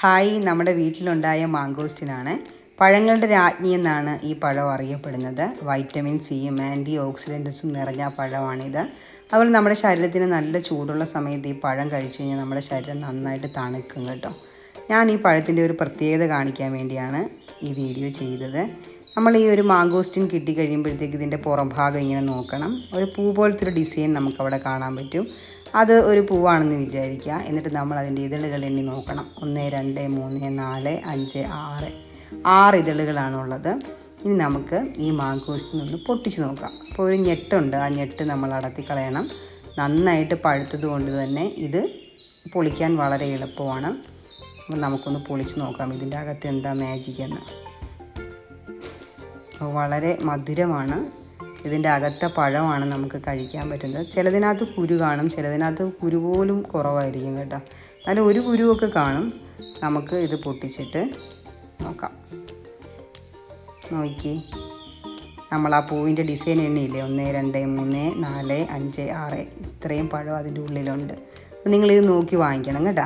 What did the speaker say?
Hi, നമ്മുടെ വീട്ടിലുണ്ടായ മാങ്കോസ്റ്റിനാണ്. പഴങ്ങളുടെ രാജ്ഞി എന്നാണ് ഈ പഴം അറിയപ്പെടുന്നത്. വൈറ്റമിൻ സിയും ആൻറ്റി ഓക്സിഡൻസും നിറഞ്ഞ പഴമാണിത്. അതുപോലെ നമ്മുടെ ശരീരത്തിന് നല്ല ചൂടുള്ള സമയത്ത് ഈ പഴം കഴിച്ചു കഴിഞ്ഞാൽ നമ്മുടെ ശരീരം നന്നായിട്ട് തണുക്കും കേട്ടോ. ഞാൻ ഈ പഴത്തിൻ്റെ ഒരു പ്രത്യേകത കാണിക്കാൻ വേണ്ടിയാണ് ഈ വീഡിയോ ചെയ്തത്. നമ്മൾ ഈ ഒരു മാങ്കോസ്റ്റിൻ കിട്ടിക്കഴിയുമ്പോഴത്തേക്ക് ഇതിൻ്റെ പുറം ഭാഗം ഇങ്ങനെ നോക്കണം. ഒരു പൂ പോലത്തെ ഒരു ഡിസൈൻ നമുക്കവിടെ കാണാൻ പറ്റും. അത് ഒരു പൂവാണെന്ന് വിചാരിക്കുക. എന്നിട്ട് നമ്മൾ അതിൻ്റെ ഇതളുകൾ എണ്ണി നോക്കണം. 1 2 3 4 5 6 ഇതളുകളാണുള്ളത്. ഇനി നമുക്ക് ഈ മാങ്കോസ്റ്റിനൊന്ന് പൊട്ടിച്ച് നോക്കാം. അപ്പോൾ ഒരു ഞെട്ടുണ്ട്, ആ ഞെട്ട് നമ്മൾ അടത്തി കളയണം. നന്നായിട്ട് പഴുത്തത് കൊണ്ട് തന്നെ ഇത് പൊളിക്കാൻ വളരെ എളുപ്പമാണ്. അപ്പോൾ നമുക്കൊന്ന് പൊളിച്ച് നോക്കാം ഇതിൻ്റെ അകത്ത് എന്താ മാജിക് എന്ന്. വളരെ മധുരമാണ്. ഇതിൻ്റെ അകത്തെ പഴമാണ് നമുക്ക് കഴിക്കാൻ പറ്റുന്നത്. ചിലതിനകത്ത് കുരു കാണും, ചിലതിനകത്ത് കുരു പോലും കുറവായിരിക്കും കേട്ടോ. എന്നാലും ഒരു കുരുവൊക്കെ കാണും. നമുക്ക് ഇത് പൊട്ടിച്ചിട്ട് നോക്കാം. നോക്കി, നമ്മൾ ആ പൂവിൻ്റെ ഡിസൈൻ എണ്ണിയില്ലേ, 1 2 3 4 5 6 ഇത്രയും പഴം അതിൻ്റെ ഉള്ളിലുണ്ട്. അപ്പോൾ നിങ്ങളിത് നോക്കി വാങ്ങിക്കണം കേട്ടോ.